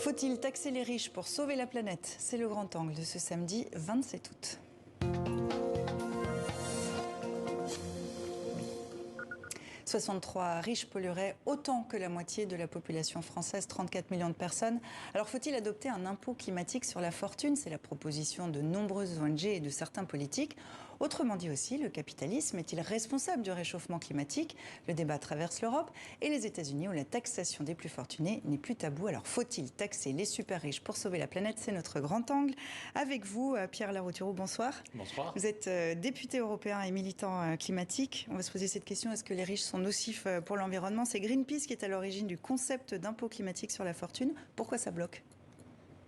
Faut-il taxer les riches pour sauver la planète? C'est le grand angle de ce samedi 27 août. « 63 riches pollueraient autant que la moitié de la population française, 34 millions de personnes. Alors faut-il adopter un impôt climatique sur la fortune? C'est la proposition de nombreuses ONG et de certains politiques. Autrement dit aussi, le capitalisme est-il responsable du réchauffement climatique? Le débat traverse l'Europe et les États-Unis où la taxation des plus fortunés n'est plus tabou. Alors faut-il taxer les super riches pour sauver la planète? C'est notre grand angle. Avec vous, Pierre Larrouturou, bonsoir. Bonsoir. Vous êtes député européen et militant climatique. On va se poser cette question, est-ce que les riches sont nocifs pour l'environnement? C'est Greenpeace qui est à l'origine du concept d'impôt climatique sur la fortune. Pourquoi ça bloque?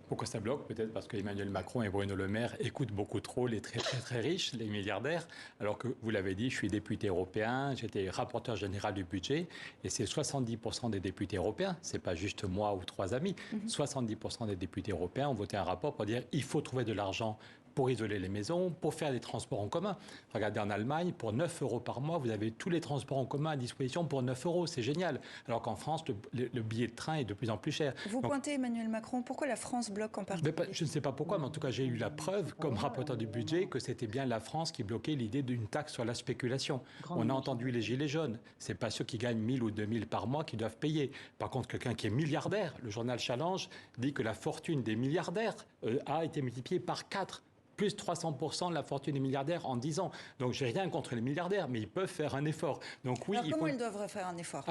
Pourquoi ça bloque? Peut-être parce qu'Emmanuel Macron et Bruno Le Maire écoutent beaucoup trop les très riches, les milliardaires, alors que, vous l'avez dit, je suis député européen, j'étais rapporteur général du budget, et c'est 70% des députés européens, c'est pas juste moi ou trois amis, 70% des députés européens ont voté un rapport pour dire il faut trouver de l'argent pour isoler les maisons, pour faire des transports en commun. Regardez en Allemagne, pour 9 € par mois, vous avez tous les transports en commun à disposition pour 9 €, c'est génial. Alors qu'en France, le billet de train est de plus en plus cher. Vous pointez Emmanuel Macron, pourquoi la France bloque en particulier? Je ne sais pas pourquoi, mais en tout cas, j'ai eu la preuve, comme rapporteur du budget, que c'était bien la France qui bloquait l'idée d'une taxe sur la spéculation. On a entendu les gilets jaunes. Ce n'est pas ceux qui gagnent 1000 ou 2000 par mois qui doivent payer. Par contre, quelqu'un qui est milliardaire, le journal Challenge dit que la fortune des milliardaires a été multipliée par 4. Plus 300% de la fortune des milliardaires en 10 ans. Donc, j'ai rien contre les milliardaires, mais ils peuvent faire un effort. Donc, oui, alors, comment ils doivent faire un effort?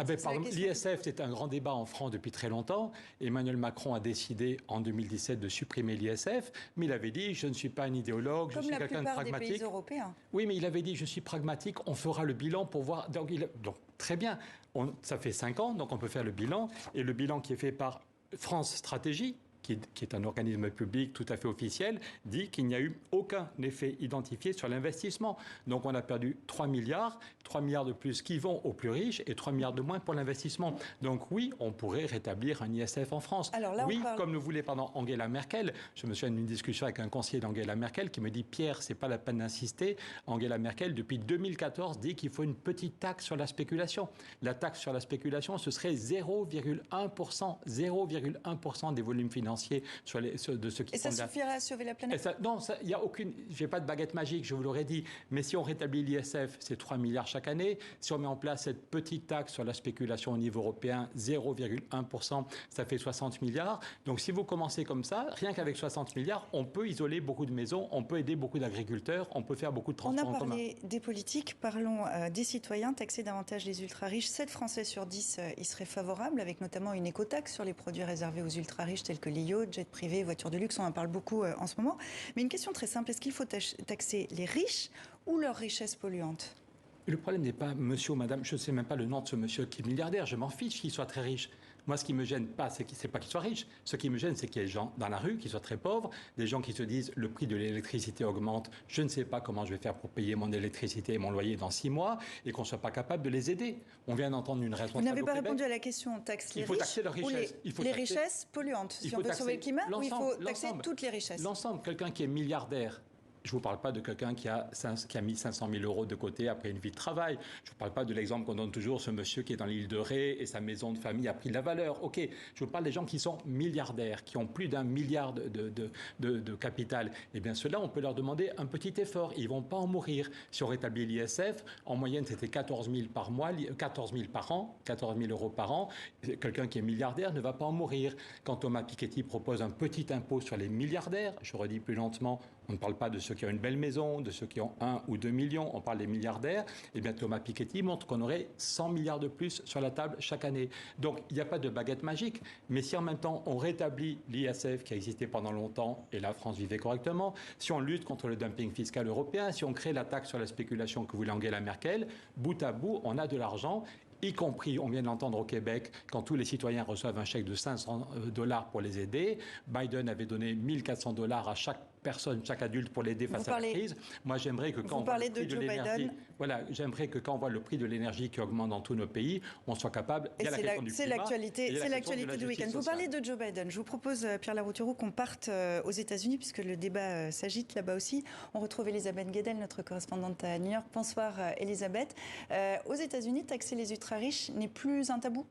L'ISF, c'est un grand débat en France depuis très longtemps. Emmanuel Macron a décidé en 2017 de supprimer l'ISF, mais il avait dit, je ne suis pas un idéologue, je suis quelqu'un de pragmatique. Comme la plupart des pays européens. Oui, mais il avait dit, je suis pragmatique, on fera le bilan pour voir. Donc très bien, ça fait 5 ans, donc on peut faire le bilan. Et le bilan qui est fait par France Stratégie, qui est un organisme public tout à fait officiel, dit qu'il n'y a eu aucun effet identifié sur l'investissement. Donc on a perdu 3 milliards de plus qui vont aux plus riches et 3 milliards de moins pour l'investissement. Donc oui, on pourrait rétablir un ISF en France. Alors là, oui, comme le voulait Angela Merkel. Je me souviens d'une discussion avec un conseiller d'Angela Merkel qui me dit « Pierre, c'est pas la peine d'insister. Angela Merkel, depuis 2014, dit qu'il faut une petite taxe sur la spéculation. La taxe sur la spéculation, ce serait 0,1% des volumes financiers de ceux qui et ça suffirait à sauver la planète? Non, il n'y a aucune. Je n'ai pas de baguette magique, je vous l'aurais dit. Mais si on rétablit l'ISF, c'est 3 milliards chaque année. Si on met en place cette petite taxe sur la spéculation au niveau européen, 0,1%, ça fait 60 milliards. Donc si vous commencez comme ça, rien qu'avec 60 milliards, on peut isoler beaucoup de maisons, on peut aider beaucoup d'agriculteurs, on peut faire beaucoup de transports en commun. On a parlé des politiques, parlons des citoyens. Taxer davantage les ultra-riches, 7 Français sur 10 y seraient favorables, avec notamment une écotaxe sur les produits réservés aux ultra-riches tels que les yachts, jets privés, voitures de luxe, on en parle beaucoup en ce moment. Mais une question très simple, est-ce qu'il faut taxer les riches ou leurs richesses polluantes? Le problème n'est pas monsieur ou madame, je ne sais même pas le nom de ce monsieur qui est milliardaire, je m'en fiche qu'il soit très riche. Moi, ce qui me gêne pas, c'est pas qu'il soit riche. Ce qui me gêne, c'est qu'il y ait des gens dans la rue qui soient très pauvres, des gens qui se disent le prix de l'électricité augmente, je ne sais pas comment je vais faire pour payer mon électricité et mon loyer dans 6 mois, et qu'on ne soit pas capable de les aider. On vient d'entendre une réponse. Vous n'avez pas répondu à la question, on taxe les riches. Il faut taxer leurs richesses. Les richesses polluantes. Si on veut sauver le climat, ou il faut taxer toutes les richesses? L'ensemble. Quelqu'un qui est milliardaire. Je ne vous parle pas de quelqu'un qui a mis 500 000 € de côté après une vie de travail. Je ne vous parle pas de l'exemple qu'on donne toujours, ce monsieur qui est dans l'île de Ré et sa maison de famille a pris de la valeur. OK, je vous parle des gens qui sont milliardaires, qui ont plus d'1 milliard de capital. Eh bien, ceux-là, on peut leur demander un petit effort. Ils ne vont pas en mourir. Si on rétablit l'ISF, en moyenne, c'était 14 000 par mois, 14 000 par an, 14 000 € par an. Quelqu'un qui est milliardaire ne va pas en mourir. Quand Thomas Piketty propose un petit impôt sur les milliardaires, je redis plus lentement, on ne parle pas de ceux qui ont une belle maison, de ceux qui ont 1 ou 2 millions, on parle des milliardaires, et bien Thomas Piketty montre qu'on aurait 100 milliards de plus sur la table chaque année. Donc il n'y a pas de baguette magique, mais si en même temps on rétablit l'ISF qui a existé pendant longtemps, et la France vivait correctement, si on lutte contre le dumping fiscal européen, si on crée la taxe sur la spéculation que voulait Angela Merkel, bout à bout, on a de l'argent, y compris, on vient de l'entendre au Québec, quand tous les citoyens reçoivent un chèque de 500 $ pour les aider. Biden avait donné 1 400 $ à chaque personne, chaque adulte pour l'aider face à la crise. Moi, j'aimerais que quand on voit le prix de l'énergie, j'aimerais que quand on voit le prix de l'énergie qui augmente dans tous nos pays, on soit capable. C'est l'actualité du week-end. Vous parlez de Joe Biden. Je vous propose, Pierre Larrouturou, qu'on parte aux États-Unis puisque le débat s'agite là-bas aussi. On retrouve Elisabeth Guedel, notre correspondante à New York. Bonsoir, Elisabeth. Aux États-Unis, taxer les ultra-riches n'est plus un tabou?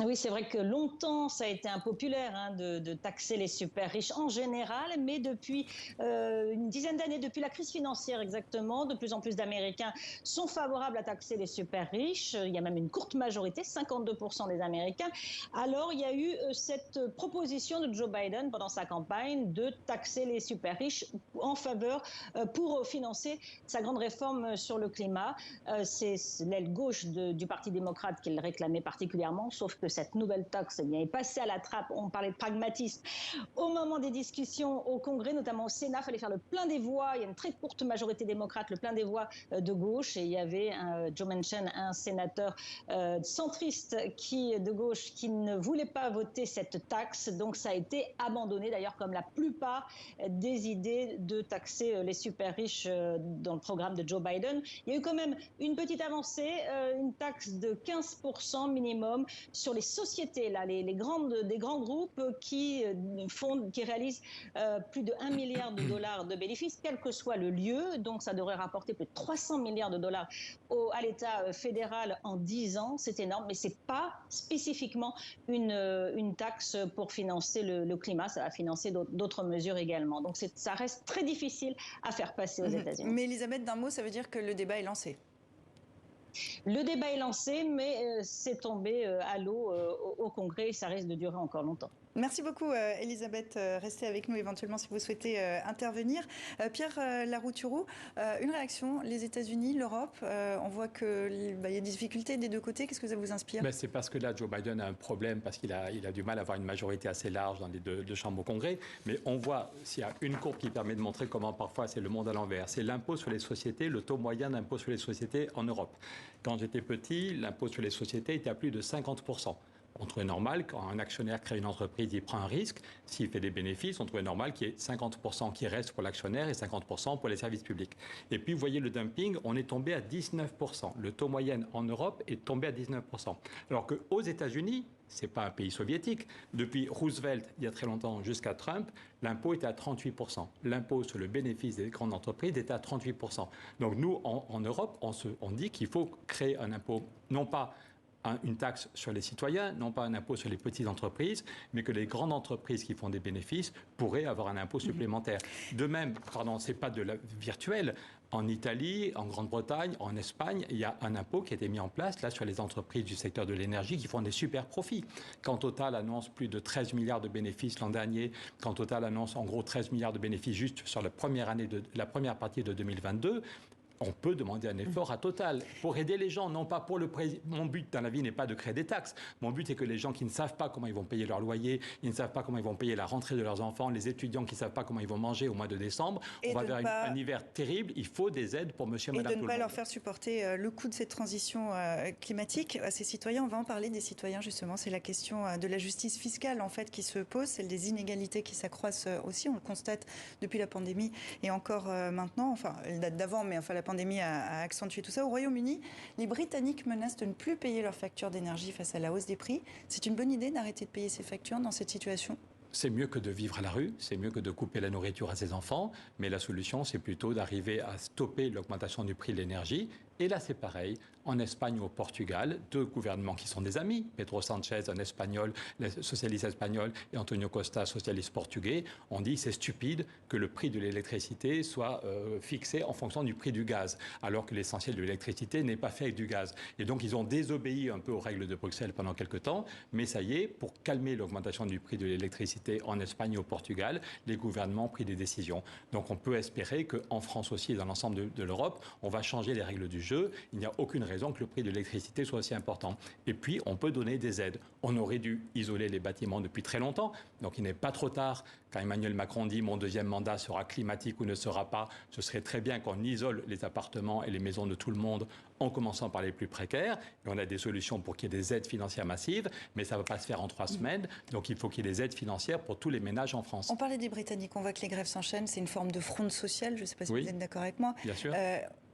Oui, c'est vrai que longtemps, ça a été impopulaire de taxer les super riches en général, mais depuis une dizaine d'années, depuis la crise financière exactement, de plus en plus d'Américains sont favorables à taxer les super riches. Il y a même une courte majorité, 52% des Américains. Alors, il y a eu cette proposition de Joe Biden pendant sa campagne de taxer les super riches en faveur pour financer sa grande réforme sur le climat. C'est l'aile gauche du Parti démocrate qui le réclamait particulièrement, sauf que cette nouvelle taxe est passée à la trappe. On parlait de pragmatisme. Au moment des discussions au Congrès, notamment au Sénat, il fallait faire le plein des voix. Il y a une très courte majorité démocrate, le plein des voix de gauche. Et il y avait Joe Manchin, un sénateur centriste de gauche qui ne voulait pas voter cette taxe. Donc ça a été abandonné, d'ailleurs, comme la plupart des idées de taxer les super riches dans le programme de Joe Biden. Il y a eu quand même une petite avancée, une taxe de 15% minimum sur les sociétés, là, des grands groupes qui réalisent plus de 1 milliard de dollars de bénéfices, quel que soit le lieu. Donc ça devrait rapporter plus de 300 milliards de dollars à l'État fédéral en 10 ans. C'est énorme, mais ce n'est pas spécifiquement une taxe pour financer le climat. Ça va financer d'autres mesures également. Donc ça reste très difficile à faire passer aux États-Unis. Mais Elisabeth, d'un mot, ça veut dire que le débat est lancé. Le débat est lancé, mais c'est tombé à l'eau au Congrès et ça risque de durer encore longtemps. Merci beaucoup, Elisabeth. Restez avec nous éventuellement si vous souhaitez intervenir. Pierre Larouturou, une réaction, les États-Unis, l'Europe, on voit qu'il y a des difficultés des deux côtés. Qu'est-ce que ça vous inspire? C'est parce que là, Joe Biden a un problème, parce qu'il a du mal à avoir une majorité assez large dans les deux chambres au Congrès. Mais on voit, s'il y a une courbe qui permet de montrer comment parfois c'est le monde à l'envers, c'est l'impôt sur les sociétés, le taux moyen d'impôt sur les sociétés en Europe. Quand j'étais petit, l'impôt sur les sociétés était à plus de 50%. On trouvait normal, quand un actionnaire crée une entreprise, il prend un risque. S'il fait des bénéfices, on trouvait normal qu'il y ait 50% qui reste pour l'actionnaire et 50% pour les services publics. Et puis, vous voyez le dumping, on est tombé à 19%. Le taux moyen en Europe est tombé à 19%. Alors qu'aux États-Unis, ce n'est pas un pays soviétique. Depuis Roosevelt, il y a très longtemps, jusqu'à Trump, l'impôt était à 38%. L'impôt sur le bénéfice des grandes entreprises était à 38%. Donc nous, en Europe, on dit qu'il faut créer un impôt, non pas une taxe sur les citoyens, non pas un impôt sur les petites entreprises, mais que les grandes entreprises qui font des bénéfices pourraient avoir un impôt supplémentaire. De même, ce n'est pas de la virtuelle. En Italie, en Grande-Bretagne, en Espagne, il y a un impôt qui a été mis en place là sur les entreprises du secteur de l'énergie qui font des super profits. Quand Total annonce plus de 13 milliards de bénéfices l'an dernier, quand Total annonce en gros 13 milliards de bénéfices juste sur la première partie de 2022, on peut demander un effort à Total pour aider les gens, non pas pour le président. Mon but dans la vie n'est pas de créer des taxes. Mon but est que les gens qui ne savent pas comment ils vont payer leur loyer, ils ne savent pas comment ils vont payer la rentrée de leurs enfants, les étudiants qui ne savent pas comment ils vont manger au mois de décembre, on va vers un hiver terrible. Il faut des aides pour monsieur et madame tout le monde. Et de ne pas leur faire supporter le coût de cette transition climatique à ces citoyens. On va en parler des citoyens justement. C'est la question de la justice fiscale en fait qui se pose, celle des inégalités qui s'accroissent aussi. On le constate depuis la pandémie et encore maintenant. Enfin, elle date d'avant, mais enfin la pandémie a accentué tout ça. Au Royaume-Uni, les Britanniques menacent de ne plus payer leurs factures d'énergie face à la hausse des prix. C'est une bonne idée d'arrêter de payer ces factures dans cette situation ? C'est mieux que de vivre à la rue, c'est mieux que de couper la nourriture à ses enfants, mais la solution, c'est plutôt d'arriver à stopper l'augmentation du prix de l'énergie. Et là, c'est pareil. En Espagne ou au Portugal, deux gouvernements qui sont des amis, Pedro Sánchez, un espagnol, socialiste espagnol, et Antonio Costa, socialiste portugais, ont dit c'est stupide que le prix de l'électricité soit fixé en fonction du prix du gaz, alors que l'essentiel de l'électricité n'est pas fait avec du gaz. Et donc, ils ont désobéi un peu aux règles de Bruxelles pendant quelques temps, mais ça y est, pour calmer l'augmentation du prix de l'électricité en Espagne et au Portugal, les gouvernements ont pris des décisions. Donc, on peut espérer qu'en France aussi et dans l'ensemble de l'Europe, on va changer les règles du jeu. Il n'y a aucune raison que le prix de l'électricité soit aussi important. Et puis, on peut donner des aides. On aurait dû isoler les bâtiments depuis très longtemps. Donc, il n'est pas trop tard. Quand Emmanuel Macron dit « mon deuxième mandat sera climatique ou ne sera pas », ce serait très bien qu'on isole les appartements et les maisons de tout le monde en commençant par les plus précaires. Et on a des solutions pour qu'il y ait des aides financières massives, mais ça ne va pas se faire en 3 semaines. Donc, il faut qu'il y ait des aides financières pour tous les ménages en France. On parlait des Britanniques. On voit que les grèves s'enchaînent. C'est une forme de fronde sociale. Je ne sais pas si vous êtes d'accord avec moi. Bien sûr.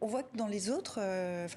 On voit que dans les autres,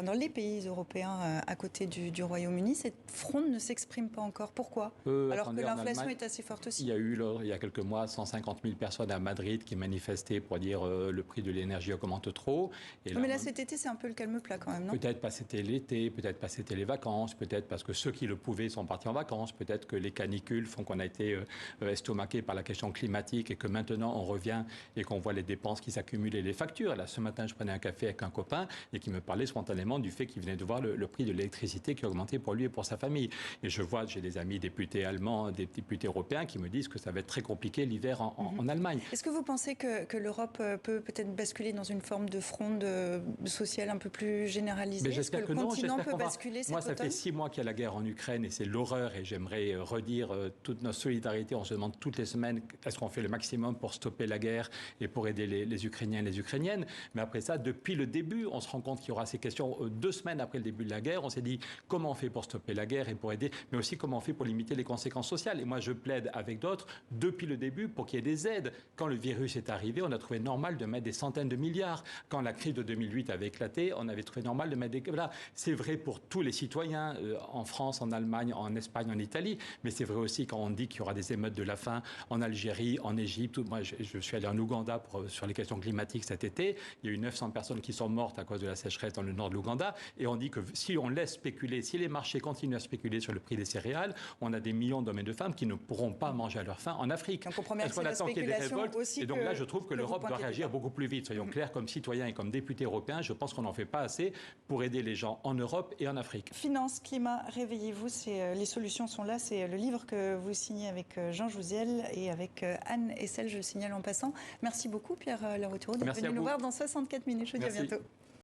dans les pays européens à côté du Royaume-Uni, cette fronde ne s'exprime pas encore. Pourquoi ? Alors que l'inflation est assez forte aussi. Il y a eu, il y a quelques mois, 150 000 personnes à Madrid qui manifestaient pour dire le prix de l'énergie augmente trop. Et mais là, cet été, c'est un peu le calme plat quand même, non ? Peut-être pas c'était l'été, peut-être pas c'était les vacances, peut-être parce que ceux qui le pouvaient sont partis en vacances, peut-être que les canicules font qu'on a été estomaqué par la question climatique et que maintenant on revient et qu'on voit les dépenses qui s'accumulent et les factures. Là, ce matin, je prenais un café avec un copain et qui me parlait spontanément du fait qu'il venait de voir le prix de l'électricité qui augmentait pour lui et pour sa famille. Et je vois, j'ai des amis députés allemands, des députés européens qui me disent que ça va être très compliqué l'hiver en Allemagne. Est-ce que vous pensez que l'Europe peut peut-être basculer dans une forme de fronde sociale un peu plus généralisée ? Est-ce que le continent peut basculer cet automne ? Moi, ça fait 6 mois qu'il y a la guerre en Ukraine et c'est l'horreur et j'aimerais redire toute notre solidarité. On se demande toutes les semaines est-ce qu'on fait le maximum pour stopper la guerre et pour aider les Ukrainiens et les Ukrainiennes. Mais après ça, depuis le début, on se rend compte qu'il y aura ces questions 2 semaines après le début de la guerre. On s'est dit comment on fait pour stopper la guerre et pour aider, mais aussi comment on fait pour limiter les conséquences sociales. Et moi, je plaide avec d'autres depuis le début pour qu'il y ait des aides. Quand le virus est arrivé, on a trouvé normal de mettre des centaines de milliards. Quand la crise de 2008 avait éclaté, on avait trouvé normal de mettre des... Voilà, c'est vrai pour tous les citoyens en France, en Allemagne, en Espagne, en Italie, mais c'est vrai aussi quand on dit qu'il y aura des émeutes de la faim en Algérie, en Égypte. Moi, je suis allé en Ouganda sur les questions climatiques cet été. Il y a eu 900 personnes qui sont mortes à cause de la sécheresse dans le nord de l'Ouganda. Et on dit que si on laisse spéculer, si les marchés continuent à spéculer sur le prix des céréales, on a des millions d'hommes et de femmes qui ne pourront pas manger à leur faim en Afrique. Donc on promet que la spéculation aussi. Et donc là, je trouve que l'Europe doit réagir beaucoup plus vite. Soyons clairs, comme citoyens et comme députés européens, je pense qu'on n'en fait pas assez pour aider les gens en Europe et en Afrique. Finance, climat, réveillez-vous, les solutions sont là. C'est le livre que vous signez avec Jean Jouziel et avec Anne Essel, je le signale en passant. Merci beaucoup Pierre Larrouturou d'être venu nous voir dans 64 minutes. Je vous dis à bientôt.